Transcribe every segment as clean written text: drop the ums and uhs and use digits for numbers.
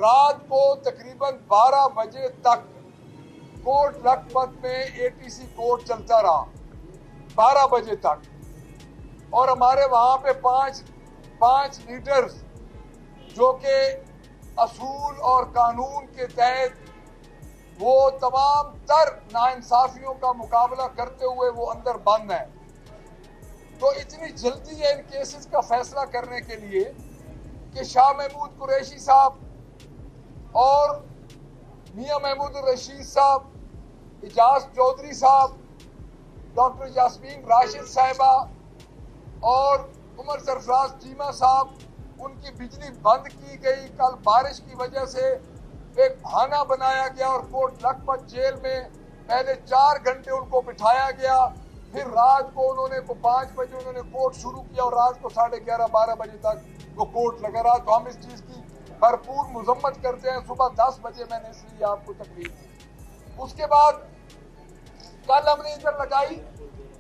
رات کو تقریباً 12 بجے تک کوٹ لکھپت میں ATC کورٹ چلتا رہا 12 بجے تک، اور ہمارے وہاں پہ پانچ لیڈرز جو کہ اصول اور قانون کے تحت وہ تمام تر ناانصافیوں کا مقابلہ کرتے ہوئے وہ اندر بند ہیں. تو اتنی جلدی ہے ان کیسز کا فیصلہ کرنے کے لیے کہ شاہ محمود قریشی صاحب اور میاں محمود الرشید صاحب، اجاز چودھری صاحب، ڈاکٹر یاسمین راشد صاحبہ اور عمر سرفراز چیمہ صاحب، ان کی بجلی بند کی گئی. کل بارش کی وجہ سے ایک بہانہ بنایا گیا اور کوٹ لکھپت جیل میں پہلے 4 گھنٹے ان کو بٹھایا گیا. پھر رات کو انہوں نے 5 بجے انہوں نے کورٹ شروع کیا اور رات کو 11:30-12 بجے تک وہ کورٹ لگا رہا. تو ہم اس چیز کی بھرپور مذمت کرتے ہیں. صبح 10 بجے میں نے اس لیے آپ کو تقریر دی. اس کے بعد کل ہم نے ادھر لگائی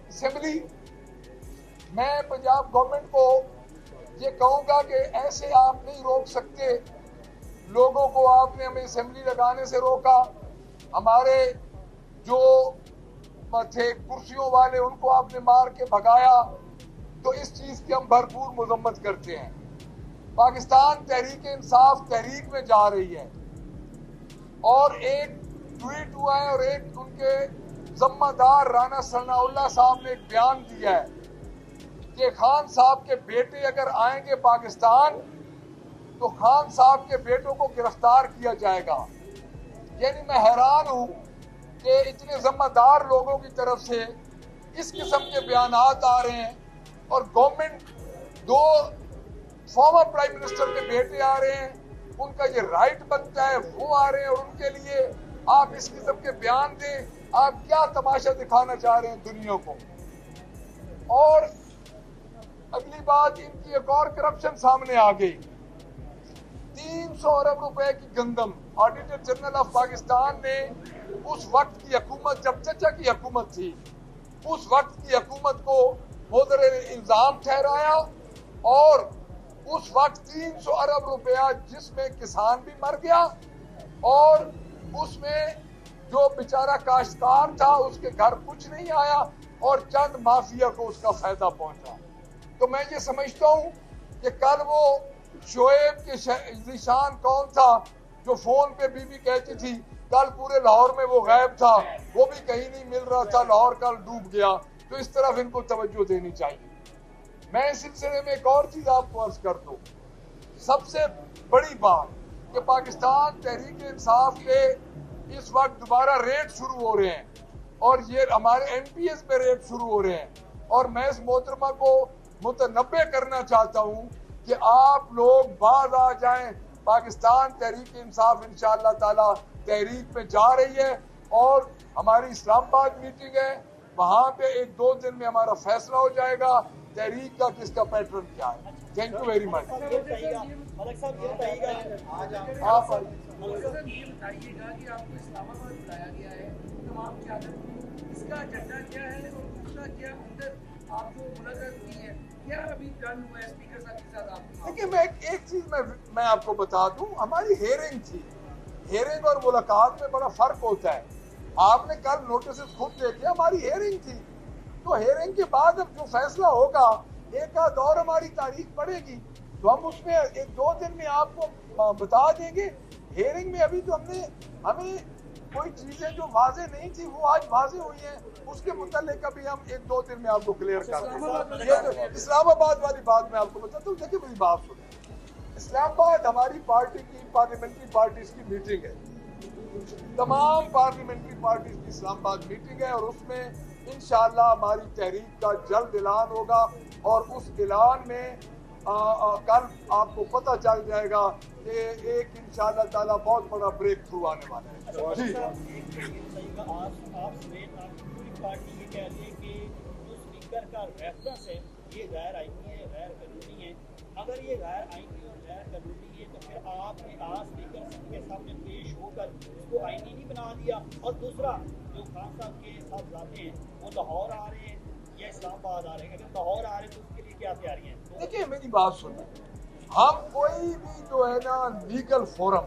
اسمبلی. میں پنجاب گورنمنٹ کو یہ کہوں گا کہ ایسے آپ نہیں روک سکتے لوگوں کو. آپ نے ہمیں اسمبلی لگانے سے روکا، ہمارے جو تھے کرسیوں والے ان کو آپ نے مار کے بھگایا. تو اس چیز کی ہم بھرپور مذمت کرتے ہیں. پاکستان تحریک انصاف تحریک میں جا رہی ہے اور ایک ٹویٹ ہوا ہے اور ایک ان کے ذمہ دار رانا ثناء اللہ صاحب نے ایک بیان دیا ہے کہ خان صاحب کے بیٹے اگر آئیں گے پاکستان تو خان صاحب کے بیٹوں کو گرفتار کیا جائے گا. یعنی میں حیران ہوں کہ اتنے ذمہ دار لوگوں کی طرف سے اس قسم کے بیانات آ رہے ہیں اور گورنمنٹ 2 فارمر پرائم منسٹر کے بیٹے آ رہے ہیں، ان کا یہ رائٹ بنتا ہے، وہ آ رہے ہیں اور ان کے لیے آپ اس قسم کے بیان دیں. آپ کیا تماشا دکھانا چاہ رہے ہیں دنیا کو؟ اور اگلی بات، ان کی ایک اور کرپشن سامنے آ گئی. 300 ارب روپے کی گندم. آڈیٹر جنرل آف پاکستان نے اس وقت کی حکومت، جب چچا کی حکومت تھی، اس وقت کی حکومت کو مضر الزام ٹھہرایا اور اس وقت 300 ارب روپیہ جس میں کسان بھی مر گیا اور اس میں جو بیچارہ کاشتکار تھا اس کے گھر کچھ نہیں آیا اور چند مافیا کو اس کا فائدہ پہنچا. تو میں یہ سمجھتا ہوں کہ کل وہ شعیب کے ذیشان کون تھا جو فون پہ بی کہتی تھی کل پورے لاہور میں وہ غائب تھا، وہ بھی کہیں نہیں مل رہا تھا، لاہور کل ڈوب گیا. تو اس طرف ان کو توجہ دینی چاہیے. میں اس سلسلے میں ایک اور چیز آپ کو عرض کر دوں. سب سے بڑی بات کہ پاکستان تحریک انصاف کے اس وقت دوبارہ ریٹ شروع ہو رہے ہیں اور یہ ہمارے MPs پہ ریٹ شروع ہو رہے ہیں اور میں اس محترمہ کو متنبہ کرنا چاہتا ہوں کہ آپ لوگ باز آ جائیں. پاکستان تحریک انصاف انشاءاللہ تعالی تحریک میں جا رہی ہے اور ہماری اسلام آباد میٹنگ ہے، وہاں پہ 1-2 دن میں ہمارا فیصلہ ہو جائے گا تحریک کا کس کا پیٹرن کیا ہے. Thank you very much. آپ یہ بتائیے گا کہ آپ کو اسلام آباد بلایا گیا ہے، تمام قیادت، اس کا ایجنڈا کیا ہے اور دوسرا کیا اندر آپ جو ملاقات کی ہے کیا ابھی ڈن ہوا ہے اسپیکر صاحب کے ساتھ؟ آپ دیکھیے میں ایک چیز میں آپ کو بتا دوں، ہماری ہیئرنگ تھی. ہیئرنگ اور ملاقات میں بڑا فرق ہوتا ہے. آپ نے کل نوٹسز خود دیکھے، ہماری ہیئرنگ تھی. تو ہیئرنگ کے بعد اب جو فیصلہ ہوگا ایک آدھ اور ہماری تاریخ پڑے گی تو ہم اس میں 1-2 دن میں آپ کو بتا دیں گے. ہیئرنگ میں ابھی تو ہمیں کوئی چیزیں جو واضح نہیں تھی وہ آج واضح ہوئی ہیں، اس کے متعلق ابھی ہم 1-2 دن میں آپ کو کلیئر کر دیں. اسلام آباد والی بات میں آپ کو بتاتا ہوں. دیکھیں میری بات سنیں، اسلام آباد ہماری پارٹی کی پارلیمنٹری پارٹیز کی میٹنگ ہے، تمام پارلیمنٹری پارٹیز کی اسلام آباد میٹنگ ہے اور اس میں انشاءاللہ ہماری تحریک کا جلد اعلان ہوگا اور اس اعلان میں کل آپ کو پتہ چل جائے گا کہ ایک انشاءاللہ تعالیٰ بہت بڑا بریک تھرو آنے والا ہے. جی آپ سمیت آپ کی پوری پارٹی یہ کہہ رہی ہے کہ جو اسپیکر کا ریفرنس ہے یہ غیر آئینی ہے، غیر قانونی ہے. اگر یہ غیر آئینی اور غیر قانونی ہے تو پھر آپ نے آج اسپیکر کے سامنے پیش ہو کر اس کو آئینی نہیں بنا دیا. اور دوسرا جو خان صاحب کے ساتھ جاتے ہیں وہ لاہور آ رہے ہیں یا اسلام آباد آ رہے ہیں، اگر لاہور آ رہے ہیں تو اس کے لیے کیا تیاری ہیں؟ دیکھیے میری بات سنیں، ہم کوئی بھی جو ہے نا لیگل فورم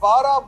12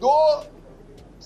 2